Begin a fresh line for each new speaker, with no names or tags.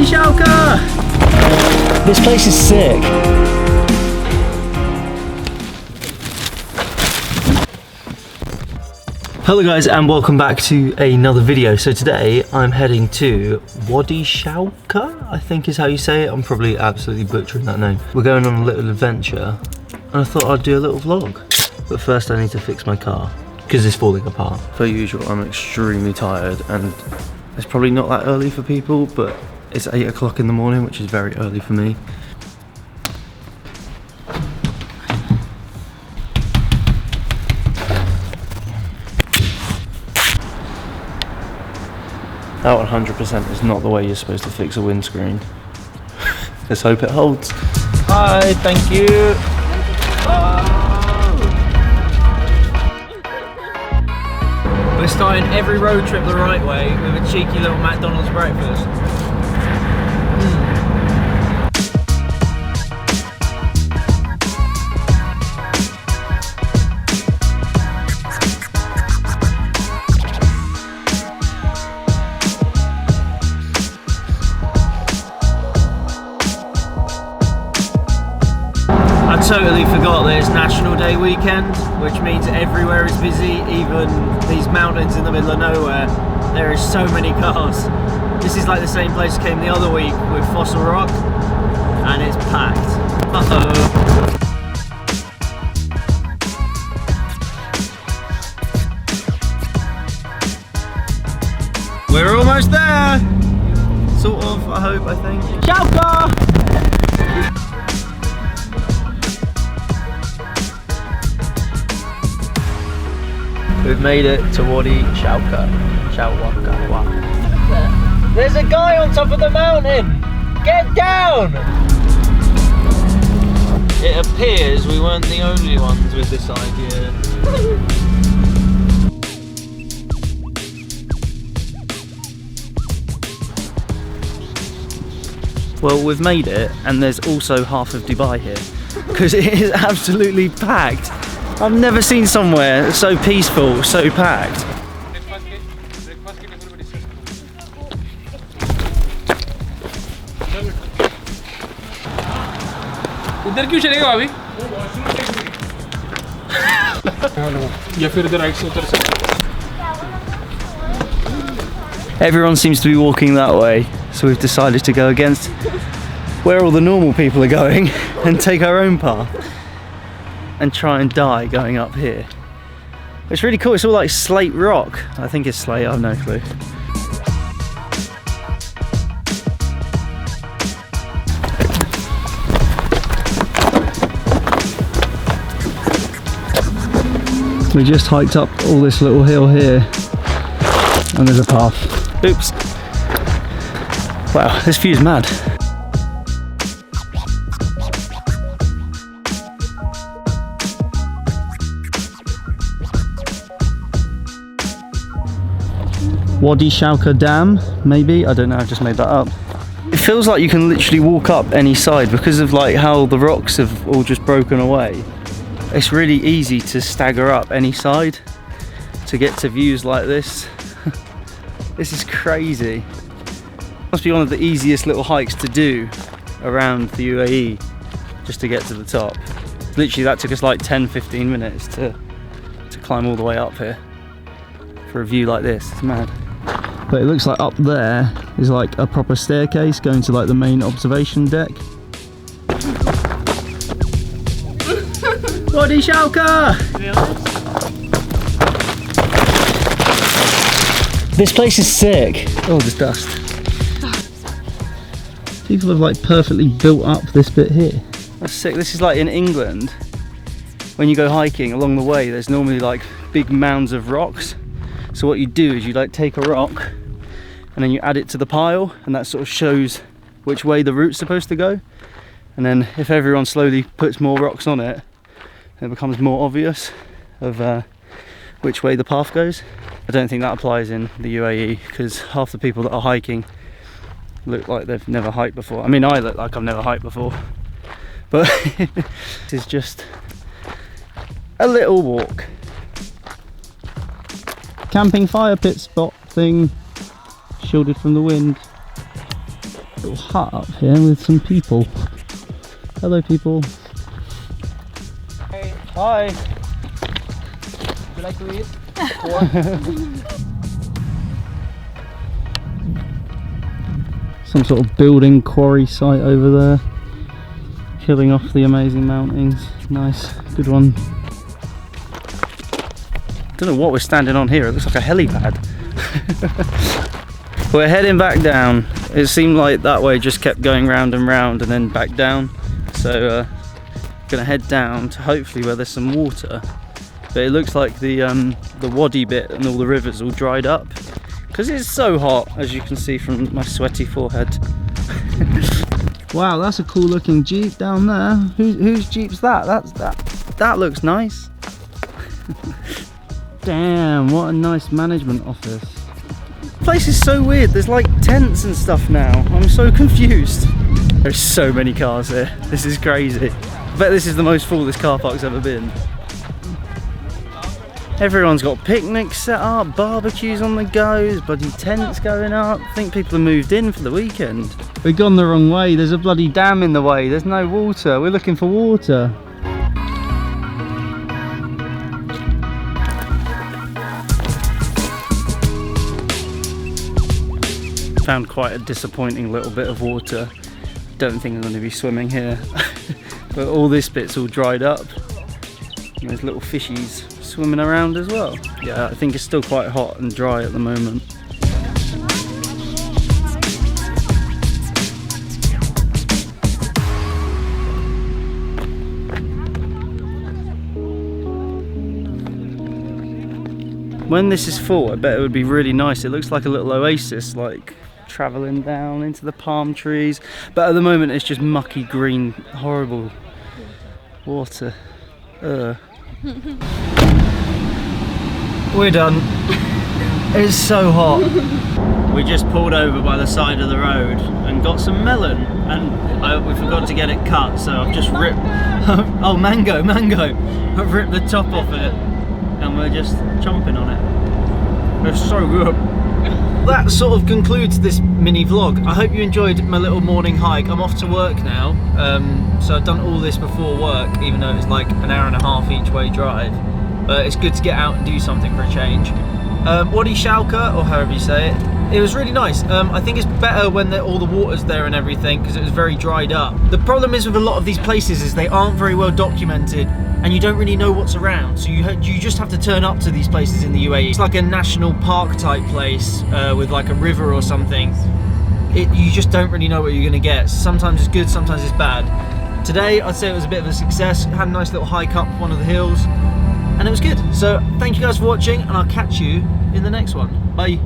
Wadi Shawka! This place is sick. Hello guys and welcome back to another video. So today I'm heading to Wadi Shawka, I think is how you say it. I'm probably absolutely butchering that name. We're going on a little adventure and I thought I'd do a little vlog. But first I need to fix my car because it's falling apart. Per usual, I'm extremely tired and it's probably not that early for people, but it's 8 o'clock in the morning, which is very early for me. That 100% is not the way you're supposed to fix a windscreen. Let's hope it holds. Hi, thank you. Oh.
We're starting every road trip the right way with a cheeky little McDonald's breakfast. I totally forgot that it's National Day weekend, which means everywhere is busy, even these mountains in the middle of nowhere. There is so many cars. This is like the same place I came the other week with Fossil Rock, and it's packed. Uh-oh. We're almost there! Sort of, I hope, I think. Shawka! We've made it to Wadi Shawka. Wow. There's a guy on top of the mountain! Get down! It appears we weren't the only ones with this idea. Well, we've made it, and there's also half of Dubai here, because it is absolutely packed. I've never seen somewhere so peaceful, so packed.
इधर क्यों चलेगा अभी? या फिर इधर right से उतर सकते?
Everyone seems to be walking that way, so we've decided to go against where all the normal people are going and take our own path and try and die going up here. It's really cool. It's all like slate rock. I think it's slate, I have no clue. We just hiked up all this little hill here and there's a path. Oops. Wow, this view's mad. Wadi Shawka Dam, maybe? I don't know, I've just made that up. It feels like you can literally walk up any side because of like how the rocks have all just broken away. It's really easy to stagger up any side to get to views like this. This is crazy. Must be one of the easiest little hikes to do around the UAE just to get to the top. Literally that took us like 10-15 minutes to climb all the way up here for a view like this. It's mad. But it looks like up there is like a proper staircase going to like the main observation deck. Wadi Shawka! This place is sick. Oh, there's dust. People have like perfectly built up this bit here. That's sick. This is like in England. When you go hiking along the way, there's normally like big mounds of rocks. So what you do is you like take a rock and then you add it to the pile, and that sort of shows which way the route's supposed to go. And then if everyone slowly puts more rocks on it, it becomes more obvious of which way the path goes. I don't think that applies in the UAE because half the people that are hiking look like they've never hiked before. I mean, I look like I've never hiked before, but this is just a little walk. Camping fire pit spot thing, shielded from the wind. Little hut up here with some people. Hello, people.
Hey.
Hi.
Would you like to eat?
Some sort of building quarry site over there. Killing off the amazing mountains. Nice, good one. Don't know what we're standing on here. It looks like a helipad. We're heading back down. It seemed like that way just kept going round and round and then back down. So gonna head down to hopefully where there's some water. But it looks like the Wadi bit and all the rivers all dried up because it's so hot, as you can see from my sweaty forehead. Wow, that's a cool looking Jeep down there. Whose Jeep's that? That looks nice. Damn, what a nice management office. The place is so weird. There's like tents and stuff now. I'm so confused. There's so many cars here. This is crazy. I bet this is the most full this car park's ever been. Everyone's got picnics set up, barbecues on the go, there's bloody tents going up. I think people have moved in for the weekend. We've gone the wrong way, there's a bloody dam in the way, there's no water, we're looking for water. Found quite a disappointing little bit of water. Don't think I'm going to be swimming here. But all this bit's all dried up. And there's little fishies swimming around as well. Yeah, I think it's still quite hot and dry at the moment. When this is full, I bet it would be really nice. It looks like a little oasis, like traveling down into the palm trees. But at the moment it's just mucky green, horrible water. We're done. It's so hot. We just pulled over by the side of the road and got some melon, and we forgot to get it cut, so I've just ripped. Oh, mango! I've ripped the top off it, and we're just chomping on it. It's so good. That sort of concludes this mini vlog. I hope you enjoyed my little morning hike. I'm off to work now, so I've done all this before work, even though it's like an hour and a half each way drive. But it's good to get out and do something for a change. Wadi Shawka, or however you say it, it was really nice. I think it's better when all the water's there and everything, because it was very dried up. The problem is with a lot of these places is they aren't very well documented, and you don't really know what's around, so you just have to turn up to these places in the UAE. It's like a national park type place with like a river or something. You just don't really know what you're going to get. Sometimes it's good, sometimes it's bad. Today I'd say it was a bit of a success. Had a nice little hike up one of the hills, and it was good. So thank you guys for watching, and I'll catch you in the next one. Bye.